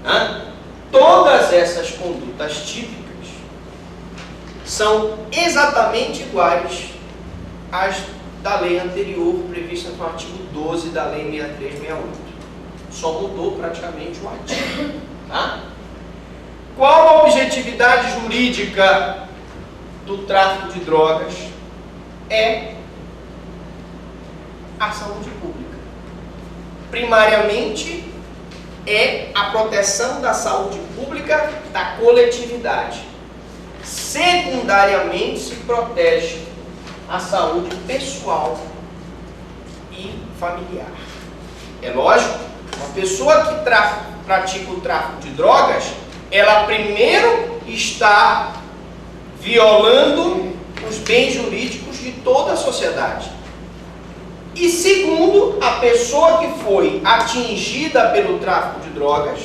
Né? Todas essas condutas típicas são exatamente iguais às da lei anterior, prevista no artigo 12 da lei 6368. Só mudou praticamente o artigo. Tá? Qual a objetividade jurídica do tráfico de drogas? É a saúde pública. Primariamente, é a proteção da saúde pública da coletividade. Secundariamente, se protege a saúde pessoal e familiar. É lógico, uma pessoa que pratica o tráfico de drogas, ela primeiro está violando os bens jurídicos de toda a sociedade. E segundo, a pessoa que foi atingida pelo tráfico de drogas,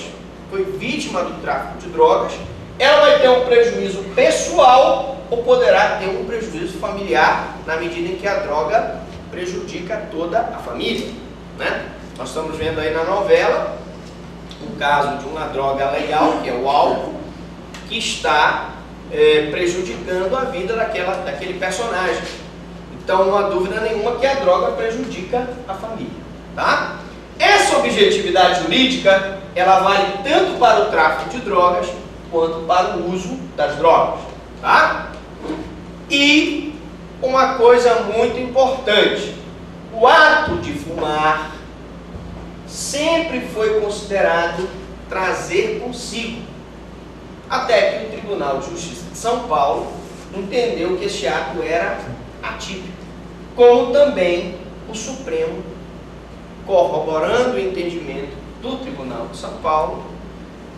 foi vítima do tráfico de drogas, ela vai ter um prejuízo pessoal ou poderá ter um prejuízo familiar na medida em que a droga prejudica toda a família. Né? Nós estamos vendo aí na novela um caso de uma droga legal, que é o álcool, que está prejudicando a vida daquele personagem. Então, não há dúvida nenhuma que a droga prejudica a família. Tá? Essa objetividade jurídica, ela vale tanto para o tráfico de drogas, quanto para o uso das drogas. Tá? E uma coisa muito importante, o ato de fumar sempre foi considerado trazer consigo, até que o Tribunal de Justiça de São Paulo entendeu que esse ato era atípico, como também o Supremo, corroborando o entendimento do Tribunal de São Paulo,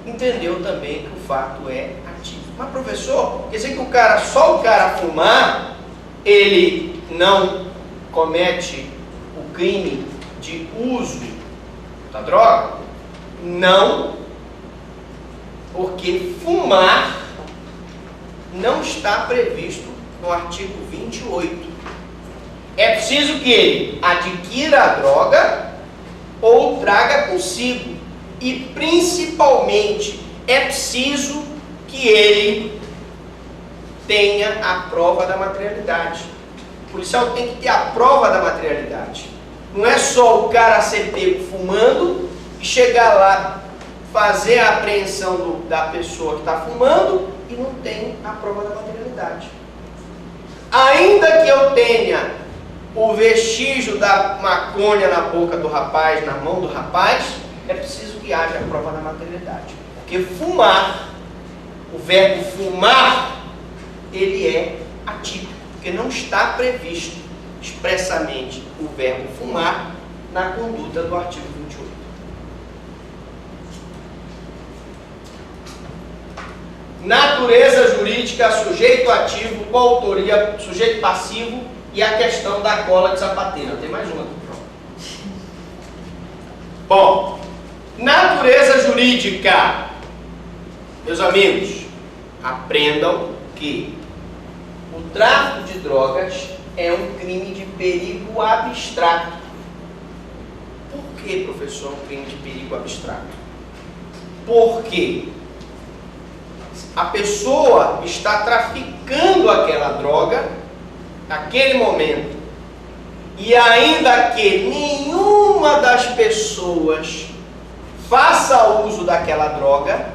entendeu também que o fato é atípico. Mas professor, quer dizer que só o cara fumar, ele não comete o crime de uso da droga? Não, porque fumar não está previsto no artigo 28. É preciso que ele adquira a droga ou traga consigo. E principalmente é preciso que ele tenha a prova da materialidade. O policial tem que ter a prova da materialidade. Não é só o cara ser pego fumando e chegar lá, fazer a apreensão da pessoa que está fumando e não tem a prova da materialidade. Ainda que eu tenha o vestígio da maconha na boca do rapaz, na mão do rapaz, é preciso que haja a prova da materialidade. Porque fumar, o verbo fumar, ele é atípico, porque não está previsto expressamente o verbo fumar na conduta do artigo 28. Natureza jurídica, sujeito ativo, coautoria, sujeito passivo e a questão da cola de sapateiro. Tem mais uma aqui, pronto. Bom, natureza jurídica. Meus amigos, aprendam que o tráfico de drogas é um crime de perigo abstrato. Por que, professor, um crime de perigo abstrato? Porque a pessoa está traficando aquela droga naquele momento e ainda que nenhuma das pessoas faça uso daquela droga,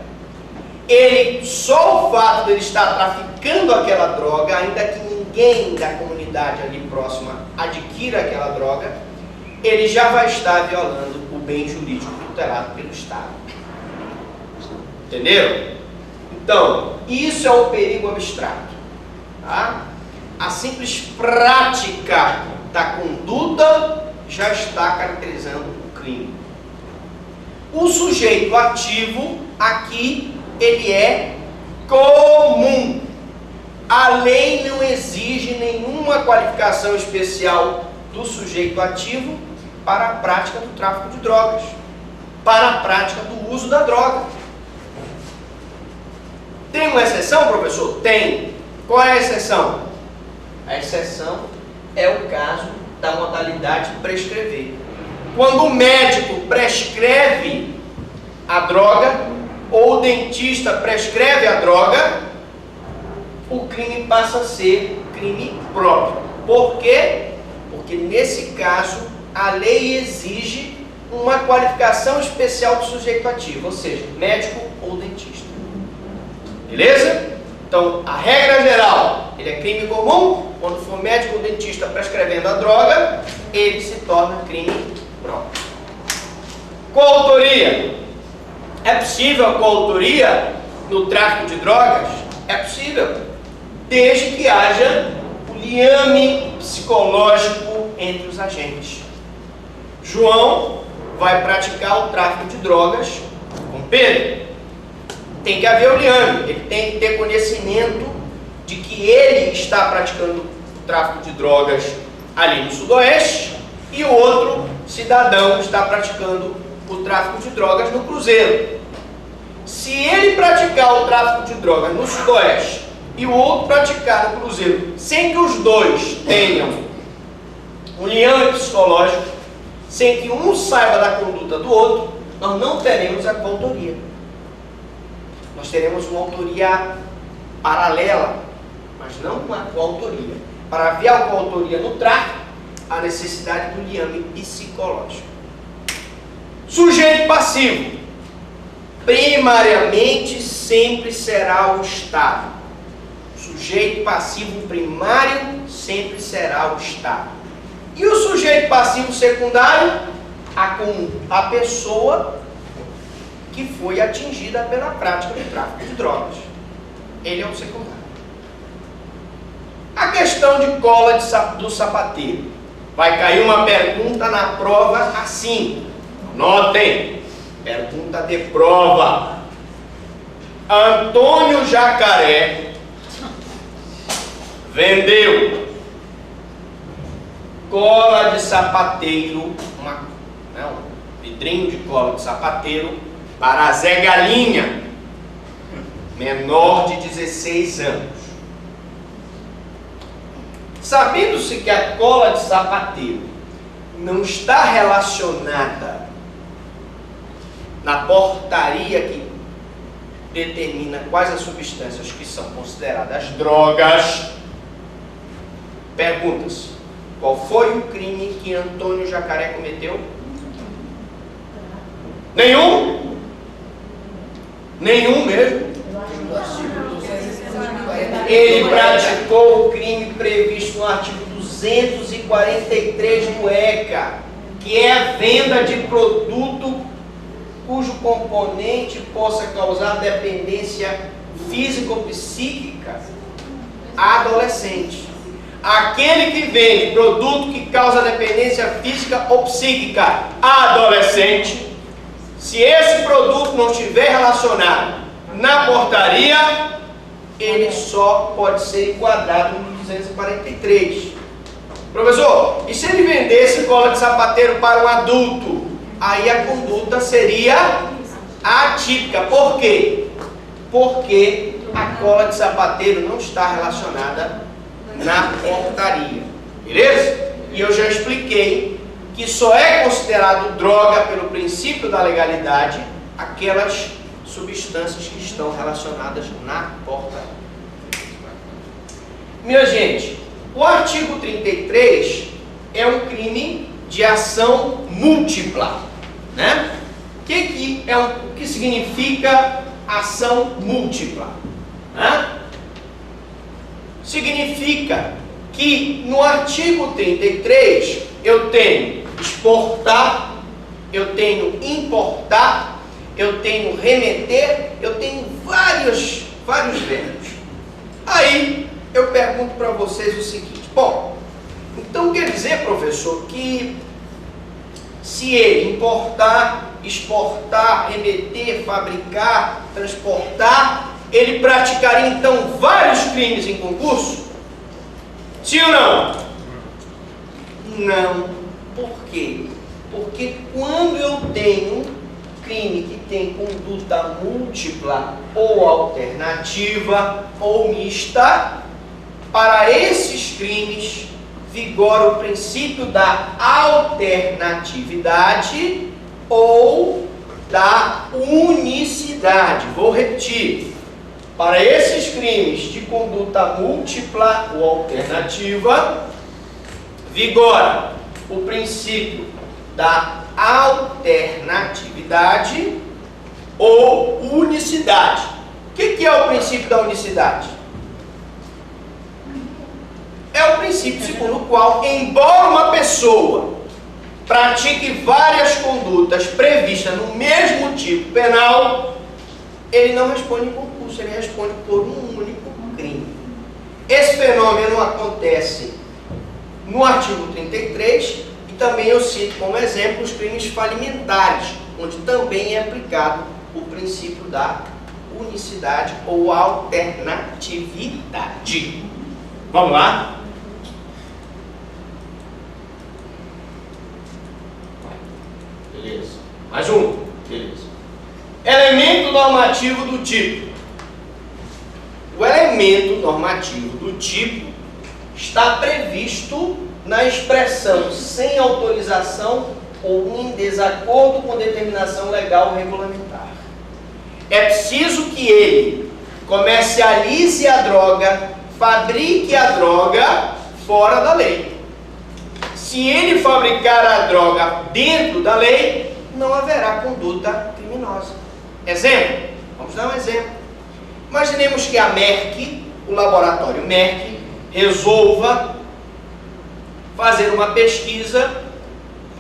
só o fato de ele estar traficando aquela droga, ainda que ninguém da comunidade ali próxima adquira aquela droga, ele já vai estar violando o bem jurídico tutelado pelo Estado. Entenderam? Então, isso é o perigo abstrato. Tá? A simples prática da conduta já está caracterizando o crime. O sujeito ativo, aqui, ele é comum. A lei não exige nenhuma qualificação especial do sujeito ativo para a prática do tráfico de drogas, para a prática do uso da droga. Tem uma exceção, professor? Tem. Qual é a exceção? A exceção é o caso da modalidade prescrever. Quando o médico prescreve a droga, ou o dentista prescreve a droga, o crime passa a ser crime próprio. Por quê? Porque nesse caso a lei exige uma qualificação especial do sujeito ativo, ou seja, médico ou dentista. Beleza? Então, a regra geral, ele é crime comum. Quando for médico ou dentista prescrevendo a droga, ele se torna crime próprio. Coautoria. É possível a coautoria no tráfico de drogas? É possível, desde que haja o liame psicológico entre os agentes. João vai praticar o tráfico de drogas com Pedro. Tem que haver o liame, ele tem que ter conhecimento de que ele está praticando o tráfico de drogas ali no sudoeste e o outro cidadão está praticando o tráfico de drogas no Cruzeiro. Se ele praticar o tráfico de drogas no sudoeste e o outro praticar no Cruzeiro, sem que os dois tenham um liame psicológico, sem que um saiba da conduta do outro, nós não teremos a coautoria. Nós teremos uma autoria paralela, mas não uma coautoria. Para haver a coautoria no tráfico, há necessidade do liame psicológico. Sujeito passivo. Primariamente sempre será o Estado. Sujeito passivo primário sempre será o Estado. E o sujeito passivo secundário? A pessoa que foi atingida pela prática do tráfico de drogas. Ele é o secundário. A questão de cola do sapateiro. Vai cair uma pergunta na prova assim. Notem. Pergunta de prova. Antônio Jacaré vendeu cola de sapateiro, um vidrinho de cola de sapateiro para Zé Galinha, menor de 16 anos. Sabendo-se que a cola de sapateiro não está relacionada na portaria que determina quais as substâncias que são consideradas drogas, pergunta-se: qual foi o crime que Antônio Jacaré cometeu? Nenhum? Nenhum mesmo? Ele praticou o crime previsto no artigo 243 do ECA, que é a venda de produto cujo componente possa causar dependência físico-psíquica a adolescente. Aquele que vende produto que causa dependência física ou psíquica a adolescente, se esse produto não estiver relacionado na portaria, ele só pode ser enquadrado no 243. Professor, e se ele vendesse cola de sapateiro para um adulto? Aí a conduta seria atípica. Por quê? Porque a cola de sapateiro não está relacionada na portaria. Beleza? E eu já expliquei que só é considerado droga pelo princípio da legalidade aquelas substâncias que estão relacionadas na portaria. Minha gente, o artigo 33 é um crime de ação múltipla, né? O que significa ação múltipla? Né? Significa que no artigo 33 eu tenho exportar, eu tenho importar, eu tenho remeter, eu tenho vários verbos. Aí eu pergunto para vocês o seguinte: bom, então quer dizer, professor, que se ele importar, exportar, remeter, fabricar, transportar, ele praticaria então vários crimes em concurso? Sim ou não? Não. Por quê? Porque quando eu tenho crime que tem conduta múltipla ou alternativa ou mista, para esses crimes vigora o princípio da alternatividade ou da unicidade. unicidade. Vou repetir. Para esses crimes de conduta múltipla ou alternativa, vigora o princípio da alternatividade ou unicidade. O que é o princípio da unicidade? É o princípio segundo o qual, embora uma pessoa pratique várias condutas previstas no mesmo tipo penal, ele não responde em concurso, ele responde por um único crime. Esse fenômeno acontece no artigo 33 e também eu cito como exemplo os crimes falimentares, onde também é aplicado o princípio da unicidade ou alternatividade. Vamos lá? Beleza. Mais um. Beleza. Elemento normativo do tipo. O elemento normativo do tipo está previsto na expressão sem autorização ou em desacordo com determinação legal ou regulamentar. É preciso que ele comercialize a droga, fabrique a droga fora da lei. Se ele fabricar a droga dentro da lei, não haverá conduta criminosa. Exemplo? Vamos dar um exemplo. Imaginemos que a Merck, o laboratório Merck, resolva fazer uma pesquisa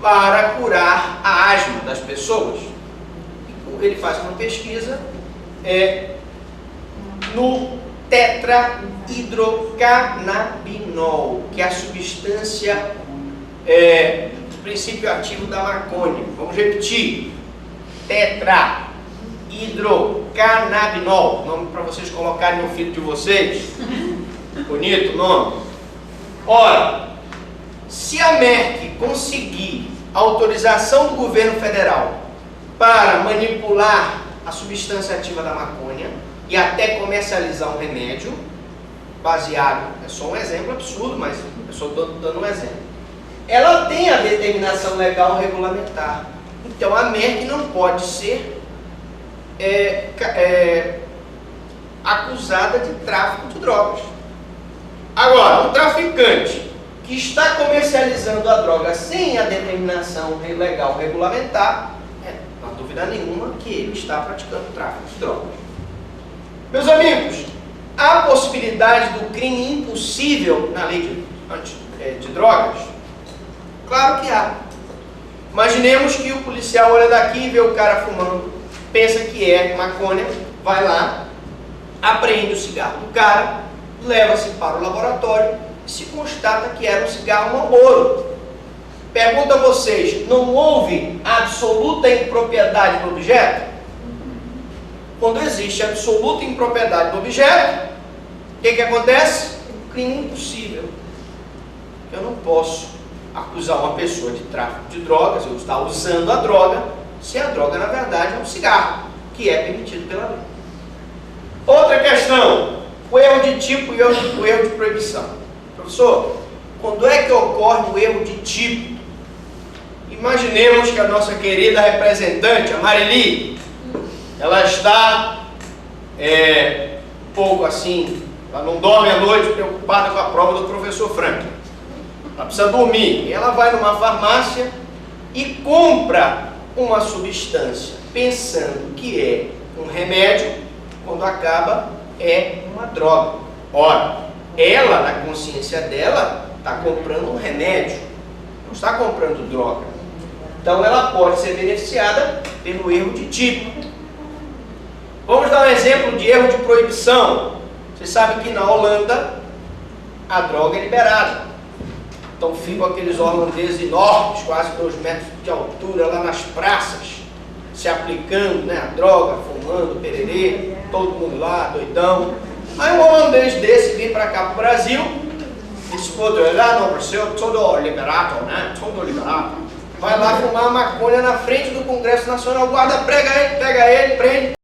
para curar a asma das pessoas. Ele faz uma pesquisa no tetrahidrocannabinol, que é a substância do princípio ativo da maconha. Vamos repetir. Tetrahidrocannabinol, nome para vocês colocarem no filho de vocês. Bonito o nome. Ora, se a Merck conseguir autorização do governo federal para manipular a substância ativa da maconha e até comercializar um remédio baseado, é só um exemplo absurdo, mas eu só estou dando um exemplo. Ela tem a determinação legal regulamentar. Então a Merck não pode ser acusada de tráfico de drogas. Agora, um traficante que está comercializando a droga sem a determinação legal regulamentar, não há dúvida nenhuma que ele está praticando tráfico de drogas. Meus amigos, há possibilidade do crime impossível na lei de drogas? Claro que há. Imaginemos que o policial olha daqui e vê o cara fumando, pensa que é maconha, vai lá, apreende o cigarro do cara, leva-se para o laboratório e se constata que era um cigarro Marlboro. Pergunto a vocês, não houve absoluta impropriedade do objeto? Quando existe absoluta impropriedade do objeto, o que acontece? Um crime impossível. Eu não posso acusar uma pessoa de tráfico de drogas, ou estar usando a droga, se a droga na verdade é um cigarro, que é permitido pela lei. Outra questão, o erro de tipo e o erro de proibição. Professor, quando é que ocorre o erro de tipo? Imaginemos que a nossa querida representante, a Marili, ela está um pouco assim, ela não dorme à noite preocupada com a prova do professor Frank. Ela precisa dormir. E ela vai numa farmácia e compra uma substância, pensando que é um remédio, quando acaba é uma droga. Ora, ela, na consciência dela, está comprando um remédio, não está comprando droga. Então ela pode ser beneficiada pelo erro de tipo. Vamos dar um exemplo de erro de proibição. Você sabe que na Holanda a droga é liberada. Então ficam aqueles holandeses enormes, quase 2 metros de altura, lá nas praças, se aplicando, né, a droga, fumando, pererê, todo mundo lá, doidão. Aí um holandês desse vem para cá para o Brasil, disse, pô, lá no Brasil, todo liberado, né, todo liberado. Vai lá fumar maconha na frente do Congresso Nacional, o guarda pega ele, prende.